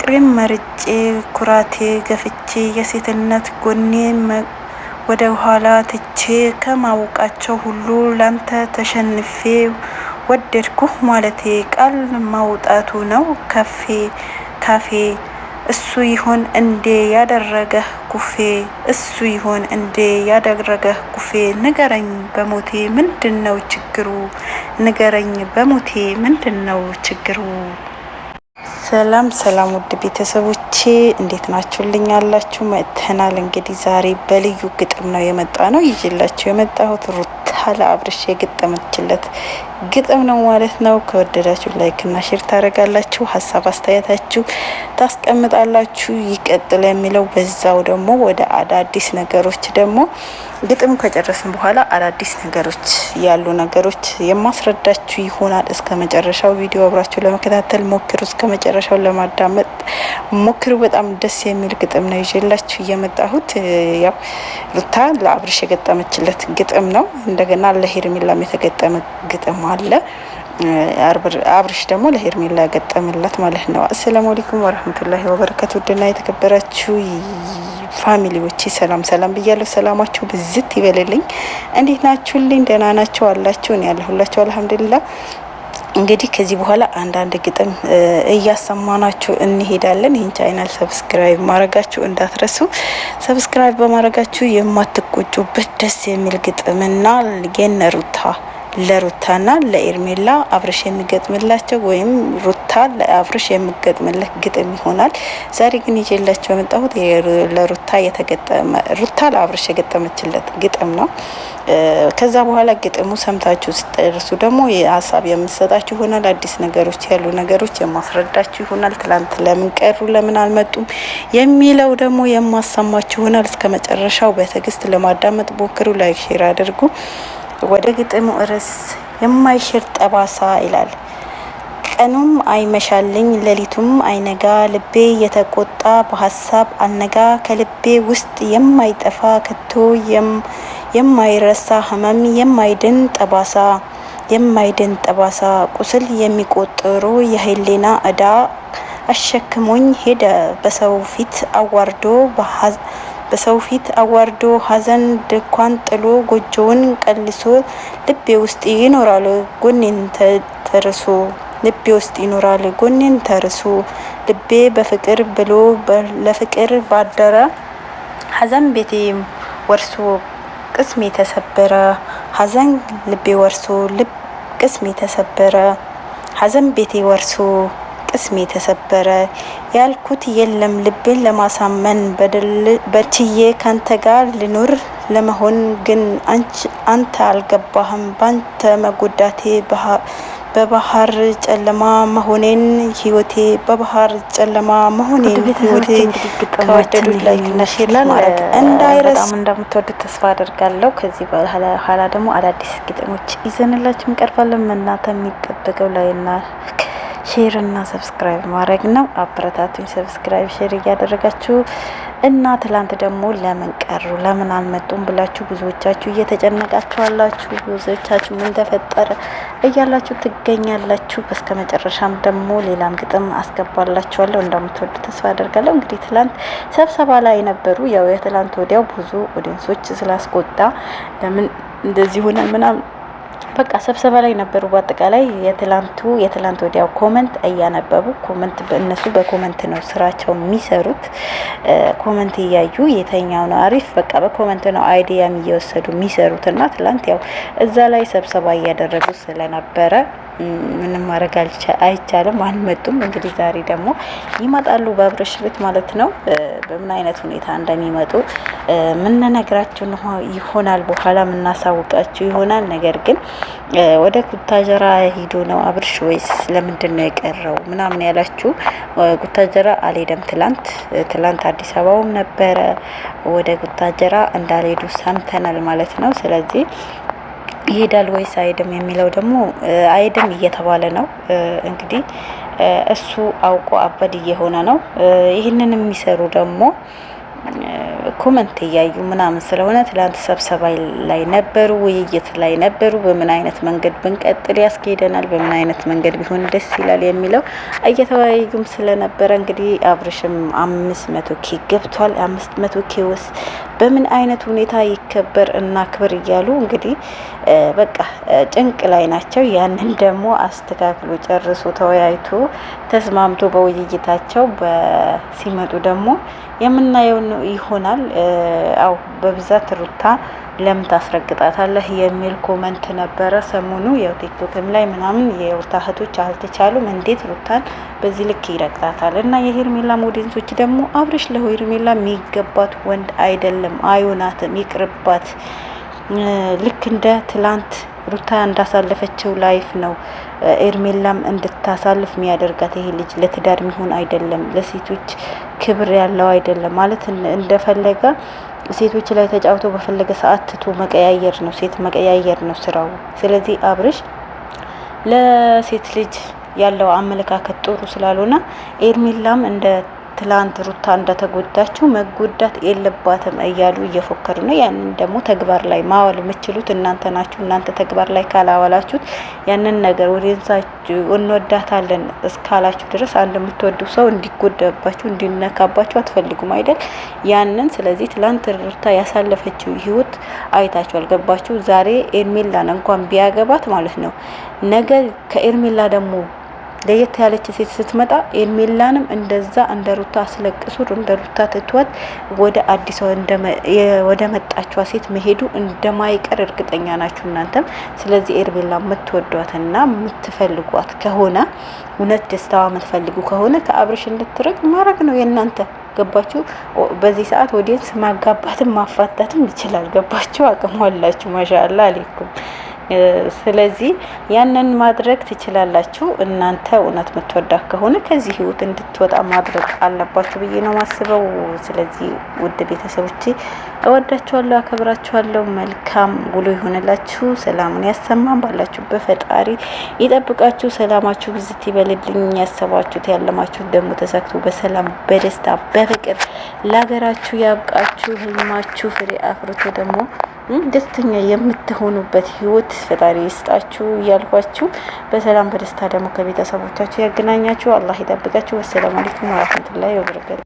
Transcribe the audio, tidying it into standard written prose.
ፍቅሬን መርጬ ኩራቴ ገፍቼ የሴትነት ጎኔ ወደ ኋላ ትቼ ከማውቃቸው ሁሉ ላንተ ተሸንፌ ወደድኩህ ማለቴ ቃል ማውጣቱ ነው ካፌ እሱ ይሆን እንዴ ያደረገህ ኩፌ እሱ ይሆን እንዴ ያደረገህ ኩፌ ንገረኝ በሞቴ ምንድነው ችግሩ ንገረኝ በሞቴ ምንድነው ችግሩ። ሰላም ውድ ቤተሰቦቼ እንዴት ናችሁልኝ? አላችሁ መጥተናል። እንግዲህ ዛሬ በልዩ ግጥም ነው የመጣ ነው ይዤላችሁ የመጣሁት ሩታ ለአብርሽ የገጠመችለት ግጥም ነው ማለት ነው። ከወደዳችሁ ላይክ እና ሼር ታደርጋላችሁ፣ ሀሳብ አስተያየታችሁ ታስቀምጣላችሁ። ይቀጥል የሚለው በዛው ደግሞ ወደ አዳዲስ ነገሮች ደግሞ ግጥም ከጨረስን በኋላ አዳዲስ ነገሮች ያሉ ነገሮች የማስረዳችሁ ይሆናል። እስከ መጨረሻው ቪዲዮ አብራችሁ ለመከታተል ሞክሩ፣ እስከ መጨረሻው ለማዳመጥ ሞክሩ። በጣም ደስ የሚል ግጥም ነው ይዤላችሁ የመጣሁት። ያው ሩታ ለአብርሽ የገጠመችለት ግጥም ነው። እንደገና ለሄርሜላም የተገጠመ ግጥም አለ። አብርሽ ደግሞ ለሄርሜላ ገጠመላት ማለት ነው። አሰላሙ አለይኩም ወራህመቱላሂ ወበረካቱ። ድና የተከበራችሁ ፋሚሊዎቼ ሰላም ብያለሁ። ሰላማችሁ ብዝት ይበልልኝ። እንዴት ናችሁልኝ? ደህና ናችሁ አላችሁ? እኔ ያለሁላችሁ አልሐምዱሊላህ። እንግዲህ ከዚህ በኋላ አንዳንድ ግጥም እያሰማናችሁ እንሄዳለን። ይህን ቻናል ሰብስክራይብ ማድረጋችሁ እንዳትረሱ። ሰብስክራይብ በማድረጋችሁ የማትቆጩበት ደስ የሚል ግጥምና የነሩታ ለሩታና ለኤርሜላ አብርሽ የሚገጥምላቸው ወይም ሩታ ለአብርሽ የሚገጥምለት ግጥም ይሆናል። ዛሬ ግን ይዤላችሁ የመጣሁት ሩታ ለአብርሽ የገጠመችለት ግጥም ነው። ከዛ በኋላ ግጥሙ ሰምታችሁ ስትደርሱ ደግሞ የሀሳብ የምሰጣችሁ ይሆናል። አዲስ ነገሮች ያሉ ነገሮች የማስረዳችሁ ይሆናል። ትላንት ለምን ቀሩ ለምን አልመጡም የሚለው ደግሞ የማሰማችሁ ይሆናል። እስከ መጨረሻው በትዕግስት ለማዳመጥ ሞክሩ። ላይክ ሼር አድርጉ። ወደ ግጥሙ ርዕስ የማይሽር ጠባሳ ይላል። ቀኑም አይመሻልኝ ሌሊቱም አይነጋ ልቤ የተቆጣ በሀሳብ አልነጋ ከልቤ ውስጥ የማይጠፋ ከቶ የማይረሳ ህመም የማይድን ጠባሳ ቁስል የሚቆጥሩ የህሊና እዳ አሸክሞኝ ሄደ በሰው ፊት አዋርዶ ሀዘን ድኳን ጥሎ ጎጆውን ቀልሶ ልቤ ውስጥ ይኖራል ጎኔን ተርሶ ልቤ በፍቅር ብሎ ለፍቅር ባደረ ሀዘን ቤቴ ወርሶ ቅስሜ ተሰበረ ሀዘን ልቤ ወርሶ ቅስሜ ተሰበረ ሀዘን ቤቴ ወርሶ ቅስሜ ተሰበረ ያልኩት የለም ልቤን ለማሳመን በችዬ ካንተ ጋር ልኑር ለመሆን ግን አንተ አልገባህም ባንተ መጎዳቴ በባህር ጨለማ መሆኔን ህይወቴ ከወደዱ ላይ ነሽላል እንዳይረስ በጣም እንደምትወዱት ተስፋ አደርጋለሁ። ከዚህ በኋላ ደግሞ አዳዲስ ግጥሞች ይዘንላችሁ እንቀርባለን። እናንተ የሚጠበቀው ላይና ሼር እና ሰብስክራይብ ማድረግ ነው። አበረታቱኝ። ሰብስክራይብ ሼር እያደረጋችሁ እና ትላንት ደግሞ ለምን ቀሩ ለምን አልመጡም ብላችሁ ብዙዎቻችሁ እየተጨነቃችሁ አላችሁ። ብዙዎቻችሁ ምን ተፈጠረ እያላችሁ ትገኛላችሁ። በስከ መጨረሻም ደግሞ ሌላም ግጥም አስገባላችኋለሁ። እንደምትወዱ ተስፋ አደርጋለሁ። እንግዲህ ትላንት ስብሰባ ላይ ነበሩ። ያው የትላንት ወዲያው ብዙ ኦዲየንሶች ስላስቆጣ ለምን እንደዚህ ሆነ ምናምን በቃ ስብሰባ ላይ ነበሩ። በአጠቃላይ የትላንት ወዲያው ኮሜንት እያነበቡ ኮሜንት በእነሱ በኮሜንት ነው ስራቸው የሚሰሩት። ኮሜንት እያዩ የተኛው ነው አሪፍ በቃ በኮሜንት ነው አይዲያም እየወሰዱ የሚሰሩትና ትላንት ያው እዛ ላይ ስብሰባ እያደረጉ ስለነበረ ምንም ማድረግ አይቻልም። አልመጡም። እንግዲህ ዛሬ ደግሞ ይመጣሉ በአብርሽ ቤት ማለት ነው። በምን አይነት ሁኔታ እንደሚመጡ ምን ነግራችሁ ይሆናል። በኋላ ምናሳውቃችሁ ይሆናል። ነገር ግን ወደ ቡታጀራ ሄዶ ነው አብርሽ ወይስ ለምንድን ነው የቀረው ምናምን ያላችሁ፣ ቡታጀራ አልሄደም። ትላንት አዲስ አበባውም ነበረ። ወደ ቡታጀራ እንዳልሄዱ ሰምተናል ማለት ነው። ስለዚህ ይሄዳል ወይስ አይደም የሚለው ደግሞ አይደም እየተባለ ነው። እንግዲህ እሱ አውቆ አበድ እየሆነ ነው። ይህንን የሚሰሩ ደግሞ ኮመንት እያዩ ምናምን ስለሆነ ትላንት ስብሰባ ላይ ነበሩ፣ ውይይት ላይ ነበሩ። በምን አይነት መንገድ ብንቀጥል ያስኬደናል፣ በምን አይነት መንገድ ቢሆን ደስ ይላል የሚለው እየተወያዩም ስለነበረ እንግዲህ አብርሽም 500K ገብቷል። 500K ውስጥ በምን አይነት ሁኔታ ይከበር እና ክብር እያሉ እንግዲህ በቃ ጭንቅ ላይ ናቸው። ያንን ደግሞ አስተካክሎ ጨርሶ ተወያይቶ ተስማምቶ በውይይታቸው ሲመጡ ደግሞ የምናየው ይሆናል። አው በብዛት ሩታ ለምን ታስረግጣታለህ የሚል ኮመንት ነበረ ሰሞኑ ያው ቲክቶክም ላይ ምናምን የሩታ እህቶች አልተቻሉም፣ እንዴት ሩታን በዚህ ልክ ይረግጣታል? እና የሄርሜላ ሞዴንሶች ደግሞ አብርሽ ለሄርሜላ የሚገባት ወንድ አይደለም፣ አይሆናትም፣ ይቅርባት። ልክ እንደ ትላንት ሩታ እንዳሳለፈችው ላይፍ ነው ኤርሜላም እንድታሳልፍ የሚያደርጋት። ይሄ ልጅ ለትዳር የሚሆን አይደለም፣ ለሴቶች ክብር ያለው አይደለም። ማለት እንደፈለገ ሴቶች ላይ ተጫውቶ በፈለገ ሰዓት ትቶ መቀያየር ነው፣ ሴት መቀያየር ነው ስራው። ስለዚህ አብርሽ ለሴት ልጅ ያለው አመለካከት ጥሩ ስላልሆነ ኤርሜላም እንደ ትላንት ሩታ እንደተጎዳችው መጎዳት የለባትም እያሉ እየፎከሩ ነው። ያንን ደግሞ ተግባር ላይ ማዋል የምትችሉት እናንተ ናችሁ። እናንተ ተግባር ላይ ካላዋላችሁት ያንን ነገር ወደንሳችሁ እንወዳታለን እስካላችሁ ድረስ አንድ የምትወዱ ሰው እንዲጎዳባችሁ እንዲነካባችሁ አትፈልጉም አይደል? ያንን ስለዚህ ትላንት ሩታ ያሳለፈችው ህይወት አይታችሁ አልገባችሁ። ዛሬ ኤርሜላን እንኳን ቢያገባት ማለት ነው ነገ ከኤርሜላ ደግሞ ለየት ያለች ሴት ስትመጣ ኤርሜላንም እንደዛ እንደ ሩታ አስለቅሱ እንደ ሩታ ትቷት ወደ አዲስ ወደ መጣችዋ ሴት መሄዱ እንደማይቀር እርግጠኛ ናችሁ እናንተም። ስለዚህ ኤርሜላ የምትወዷትና የምትፈልጓት ከሆነ እውነት ደስታዋ የምትፈልጉ ከሆነ ከአብርሽ እንድትርቅ ማድረግ ነው የእናንተ። ገባችሁ? በዚህ ሰዓት ኦዲየንስ ማጋባትም ማፋታትም ይችላል። ገባችሁ? አቅሙ አላችሁ። ማሻአላ አለይኩም። ስለዚህ ያንን ማድረግ ትችላላችሁ እናንተ። እውነት የምትወዳት ከሆነ ከዚህ ህይወት እንድትወጣ ማድረግ አለባችሁ ብዬ ነው ማስበው። ስለዚህ ውድ ቤተሰቦቼ እወዳችኋለሁ፣ አከብራችኋለሁ። መልካም ውሎ ይሆንላችሁ፣ ሰላሙን ያሰማን፣ ባላችሁበት ፈጣሪ ይጠብቃችሁ፣ ሰላማችሁ ብዝት ይበልልኝ። ያሰባችሁት ያለማችሁት ደግሞ ተሳክቶ በሰላም በደስታ በፍቅር ለሀገራችሁ ያብቃችሁ። ህልማችሁ ፍሬ አፍርቶ ደግሞ ደስተኛ የምትሆኑበት ህይወት ፈጣሪ ይስጣችሁ እያልኳችሁ በሰላም በደስታ ደግሞ ከቤተሰቦቻችሁ ያገናኛችሁ። አላህ ይጠብቃችሁ። ወሰላሙ አለይኩም ወራህመቱላሂ ወበረካቱ።